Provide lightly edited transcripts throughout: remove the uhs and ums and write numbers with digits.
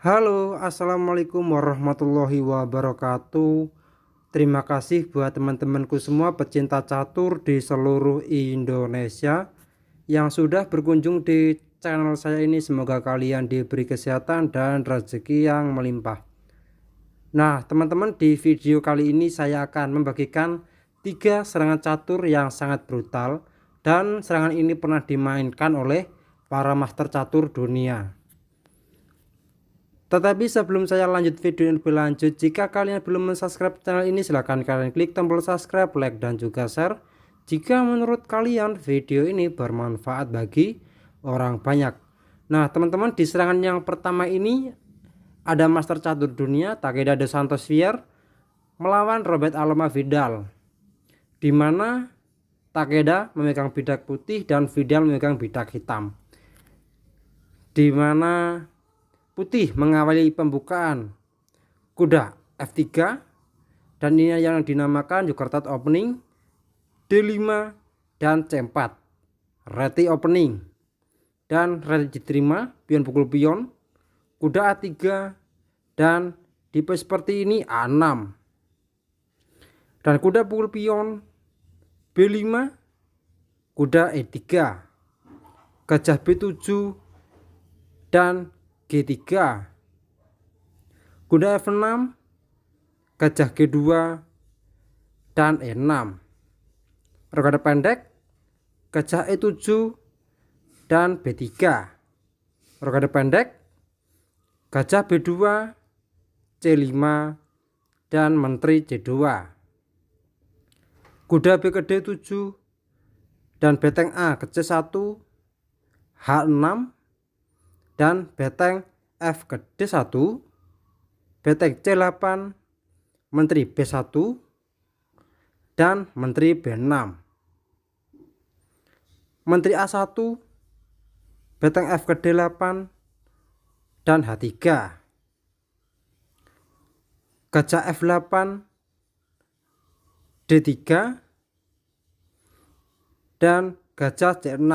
Halo, assalamualaikum warahmatullahi wabarakatuh. Terima kasih buat teman-temanku semua pecinta catur di seluruh Indonesia yang sudah berkunjung di channel saya ini. Semoga kalian diberi kesehatan dan rezeki yang melimpah. Nah, teman-teman, di video kali ini saya akan membagikan 3 serangan catur yang sangat brutal, dan serangan ini pernah dimainkan oleh para master catur dunia. Tetapi sebelum saya lanjut video lebih lanjut, jika kalian belum subscribe channel ini, silahkan kalian klik tombol subscribe, like, dan juga share jika menurut kalian video ini bermanfaat bagi orang banyak. Nah, teman-teman, di serangan yang pertama ini ada master catur dunia Takeda dos Santos Vier melawan Robert Aloma Vidal, di mana Takeda memegang bidak putih dan Vidal memegang bidak hitam, di mana putih mengawali pembukaan kuda F3, dan ini yang dinamakan Jugurthat opening, D5 dan C4, reti opening, dan reti diterima, pion pukul pion, kuda A3, dan tipe seperti ini A6, dan kuda pukul pion B5, kuda E3, gajah B7, dan G3, kuda F6, gajah G2, dan E6, rokade pendek, gajah E7, dan B3, rokade pendek, gajah B2, C5, dan menteri C2, kuda B ke D7, dan beteng A ke C1, H6, dan beteng F ke D1, beteng C8, menteri B1, dan menteri B6, menteri A1, beteng F ke D8, dan H3, gajah F8, D3, dan gajah C6,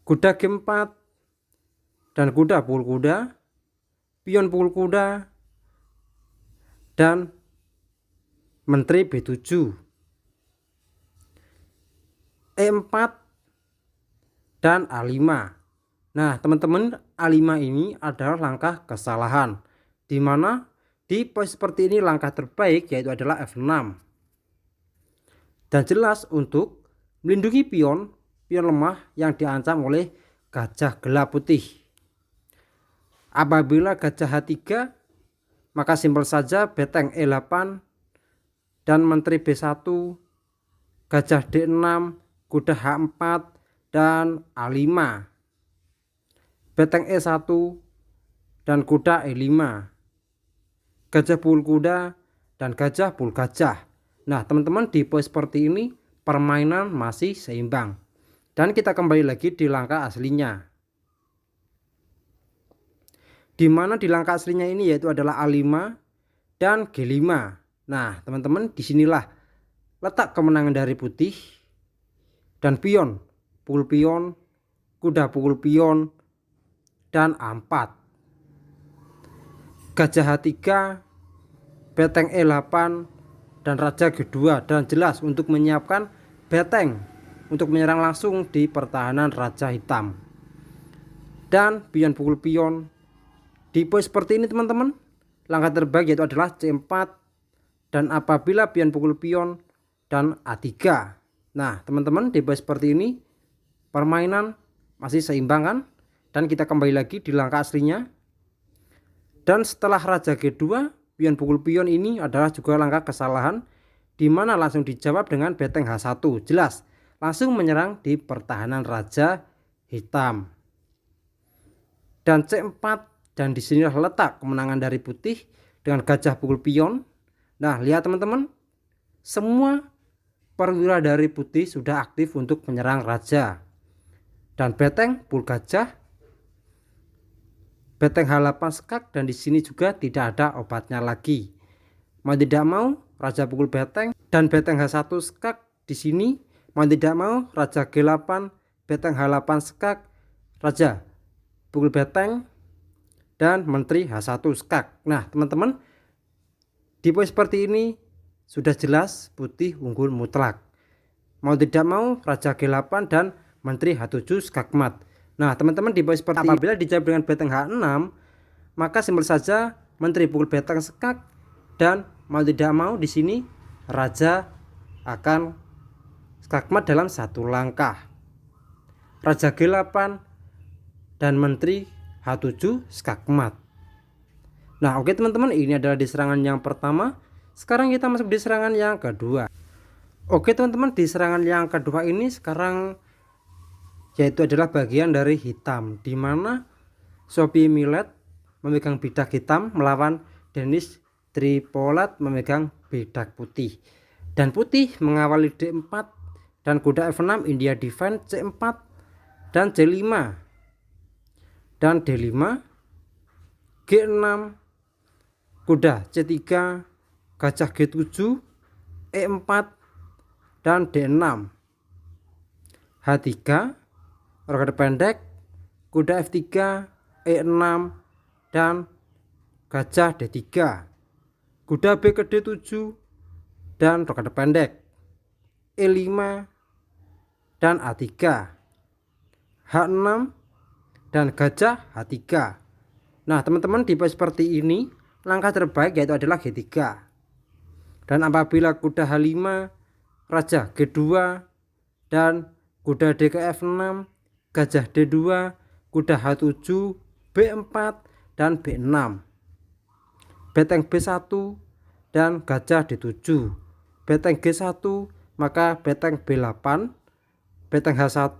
kuda G4, dan kuda pukul kuda, pion pukul kuda, dan menteri B7, E4, dan A5. Nah, teman-teman, A5 ini adalah langkah kesalahan, di mana di posisi seperti ini langkah terbaik yaitu adalah F6, dan jelas untuk melindungi pion lemah yang diancam oleh gajah gelap putih. Apabila gajah H3, maka simpel saja beteng E8 dan menteri B1, gajah D6, kuda H4, dan A5, beteng E1, dan kuda E5, gajah pukul kuda, dan gajah pukul gajah. Nah, teman-teman, di posisi seperti ini permainan masih seimbang, dan kita kembali lagi di langkah aslinya, di mana di langkah aslinya ini yaitu adalah A5 dan G5. Nah, teman-teman, disinilah letak kemenangan dari putih, dan pion pukul pion, kuda pukul pion, dan A4, gajah H3, beteng E8, dan raja G2, dan jelas untuk menyiapkan beteng untuk menyerang langsung di pertahanan raja hitam, dan pion pukul pion. Di posisi seperti ini, teman-teman, langkah terbaik yaitu adalah C4, dan apabila pion pukul pion, dan A3. Nah, teman-teman, di posisi seperti ini permainan masih seimbang kan, dan kita kembali lagi di langkah aslinya. Dan setelah raja G2, pion pukul pion ini adalah juga langkah kesalahan, di mana langsung dijawab dengan beteng H1, jelas langsung menyerang di pertahanan raja hitam, dan C4, dan disinilah letak kemenangan dari putih dengan gajah pukul pion. Nah, lihat teman-teman, semua perwira dari putih sudah aktif untuk menyerang raja, dan beteng pukul gajah, beteng H8 skak, dan di sini juga tidak ada obatnya lagi. Mau tidak mau raja pukul beteng, dan beteng H1 skak. Di sini mau tidak mau raja G8, beteng H8 skak, raja pukul beteng, dan Menteri H1 skak. Nah teman-teman, di poin seperti ini sudah jelas putih unggul mutlak. Mau tidak mau Raja G8 dan Menteri H7 skakmat. Nah teman-teman, di poin seperti apabila dijawab dengan benteng H6, maka simpel saja Menteri pukul benteng skak, dan mau tidak mau di sini Raja akan skakmat dalam satu langkah. Raja G8 dan Menteri H7 skakmat. Nah oke teman-teman, ini adalah di serangan yang pertama. Sekarang kita masuk di serangan yang kedua. Oke teman-teman, di serangan yang kedua ini sekarang yaitu adalah bagian dari hitam, di mana Sophie Millet memegang bidak hitam melawan Denis Tripolat memegang bidak putih. Dan putih mengawali D4 dan kuda F6, India defense C4 dan C5 dan D5, G6, kuda C3, gajah G7, E4 dan D6, H3, roket pendek, kuda F3, E6 dan gajah D3, kuda B ke D7 dan roket pendek, E5 dan A3, H6 dan gajah H3. Nah teman-teman, di poin seperti ini langkah terbaik yaitu adalah G3. Dan apabila kuda H5, Raja G2 dan kuda D ke F6, gajah D2, kuda H7, B4 dan B6, benteng B1 dan gajah D7, benteng G1, maka benteng B8, benteng H1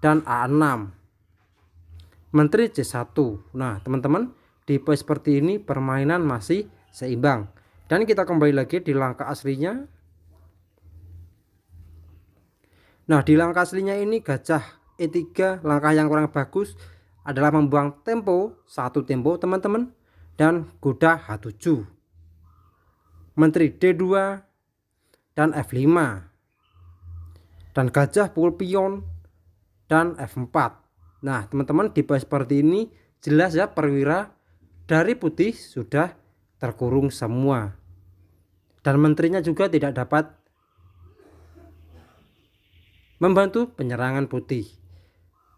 dan A6, Menteri C1. Nah teman-teman, di poin seperti ini permainan masih seimbang. Dan kita kembali lagi di langkah aslinya. Nah di langkah aslinya ini gajah E3, langkah yang kurang bagus adalah membuang tempo, satu tempo teman-teman, dan kuda H7, Menteri D2 dan F5, dan gajah pukul pion dan F4. Nah teman-teman, di poin seperti ini jelas ya perwira dari putih sudah terkurung semua, dan menterinya juga tidak dapat membantu penyerangan putih.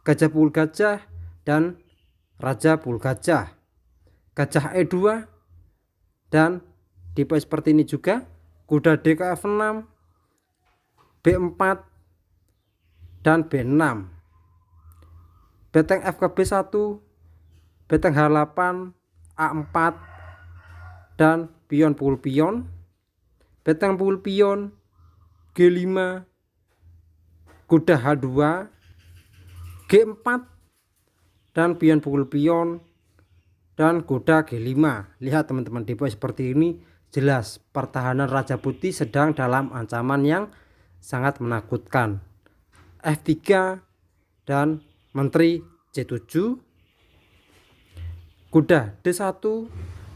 Gajah pukul gajah dan Raja pukul gajah, gajah E2, dan di poin seperti ini juga kuda D ke F6, B4 dan B6, benteng F ke B1, benteng H8, A4 dan pion pukul pion, benteng pukul pion, G5, kuda H2, G4 dan pion pukul pion dan kuda G5. Lihat teman-teman, di poin seperti ini jelas pertahanan Raja Putih sedang dalam ancaman yang sangat menakutkan. F3 dan Menteri C7, kuda D1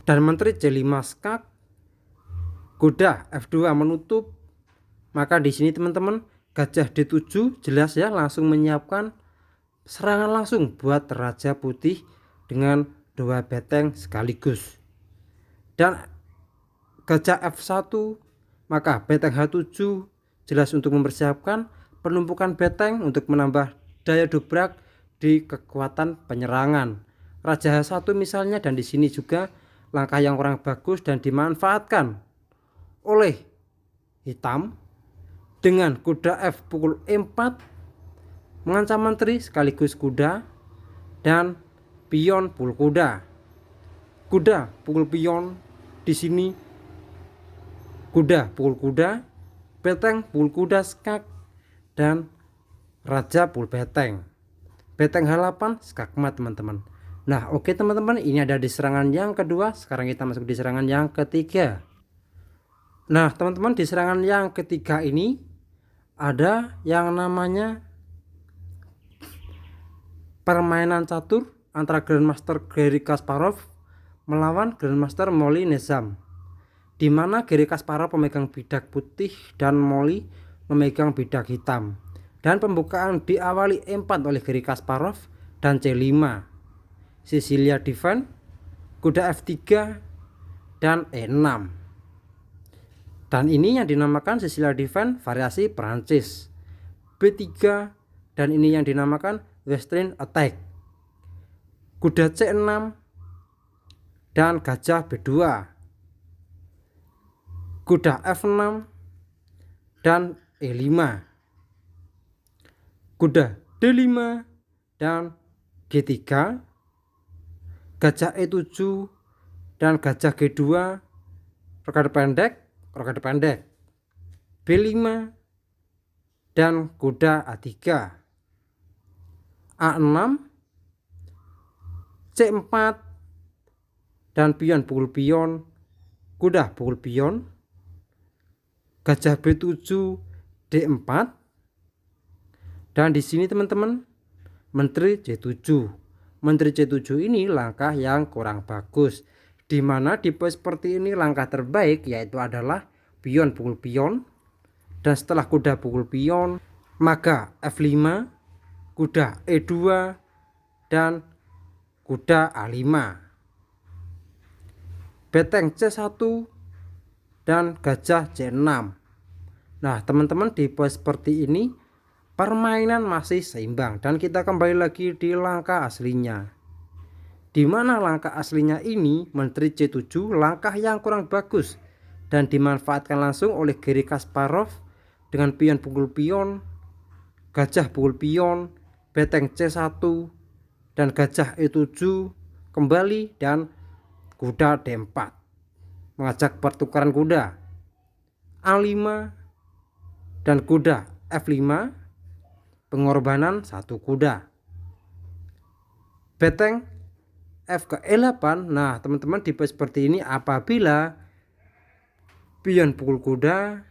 dan Menteri C5 skak, kuda F2 menutup. Maka di sini teman-teman, gajah D7 jelas ya langsung menyiapkan serangan langsung buat Raja Putih dengan dua benteng sekaligus. Dan gajah F1, maka benteng H7 jelas untuk mempersiapkan penumpukan benteng untuk menambah daya dobrak di kekuatan penyerangan Raja H1 misalnya. Dan di sini juga langkah yang kurang bagus dan dimanfaatkan oleh hitam dengan kuda F pukul E4 mengancam menteri sekaligus kuda dan pion pukul kuda. Kuda pukul pion, di sini kuda pukul kuda, benteng pukul kuda skak, dan Raja pukul benteng. Benteng H8 skakmat teman-teman. Nah oke teman-teman, ini ada di serangan yang kedua. Sekarang kita masuk di serangan yang ketiga. Nah teman-teman, di serangan yang ketiga ini ada yang namanya permainan catur antara Grandmaster Garry Kasparov melawan Grandmaster Molly Nezam, di mana Garry Kasparov memegang bidak putih dan Molly memegang bidak hitam. Dan pembukaan diawali E4 oleh Garry Kasparov dan C5. Sicilia defend, kuda F3 dan E6. Dan ini yang dinamakan Sicilia defend variasi Prancis. B3 dan ini yang dinamakan Western attack. Kuda C6 dan gajah B2. Kuda F6 dan E5. Kuda D5 dan G3. Gajah E7 dan gajah G2. Rokade pendek. B5 dan kuda A3. A6, C4 dan pion pukul pion, kuda pukul pion. Gajah B7, D4. Dan di sini teman-teman, menteri C7. Menteri C7 ini langkah yang kurang bagus. Di mana di pos seperti ini langkah terbaik yaitu adalah pion pukul pion. Dan setelah kuda pukul pion, maka F5, kuda E2 dan kuda A5. Beteng C1 dan gajah C6. Nah teman-teman, di pos seperti ini permainan masih seimbang dan kita kembali lagi di langkah aslinya. Di mana langkah aslinya ini menteri C7 langkah yang kurang bagus dan dimanfaatkan langsung oleh Garry Kasparov dengan pion pukul pion, gajah pukul pion, beteng C1 dan gajah E7 kembali dan kuda D4 mengajak pertukaran kuda. A5 dan kuda F5 pengorbanan satu kuda. Beteng F ke E8. Nah teman-teman, di pos seperti ini apabila pion pukul kuda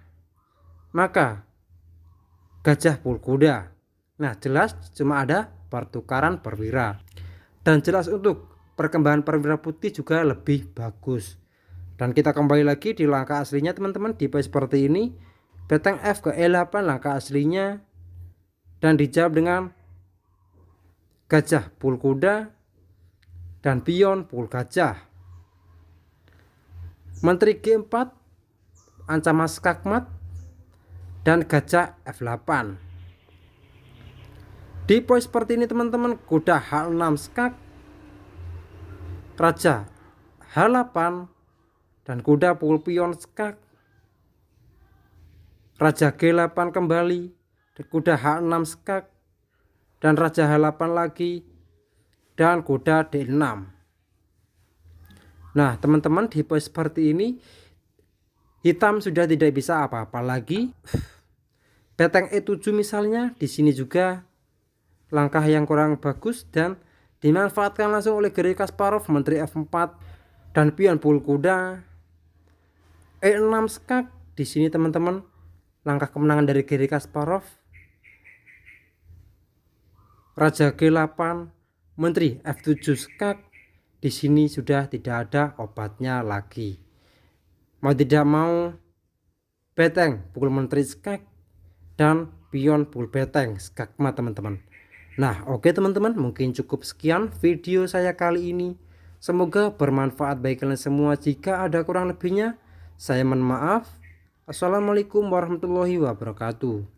maka gajah pukul kuda. Nah jelas cuma ada pertukaran perwira dan jelas untuk perkembangan perwira putih juga lebih bagus. Dan kita kembali lagi di langkah aslinya teman-teman, di pos seperti ini beteng F ke E8 langkah aslinya dan dijawab dengan gajah pukul kuda dan pion pukul gajah. Menteri G4 ancaman skakmat dan gajah F8. Di pos seperti ini teman-teman, kuda H6 skak, raja H8 dan kuda pukul pion skak, raja G8 kembali, kuda H6 skak dan raja H8 lagi dan kuda D6. Nah teman-teman, di pos seperti ini hitam sudah tidak bisa apa-apa lagi. Beteng E7 misalnya, di sini juga langkah yang kurang bagus dan dimanfaatkan langsung oleh Garry Kasparov, menteri F4 dan pion pukul kuda. E6 skak, di sini teman-teman langkah kemenangan dari Garry Kasparov. Raja G8, menteri F7 skak, di sini sudah tidak ada obatnya lagi. Mau tidak mau beteng pukul menteri skak dan pion pukul beteng skakmat teman-teman. Nah oke teman-teman, mungkin cukup sekian video saya kali ini. Semoga bermanfaat bagi kalian semua. Jika ada kurang lebihnya saya mohon maaf. Assalamualaikum warahmatullahi wabarakatuh.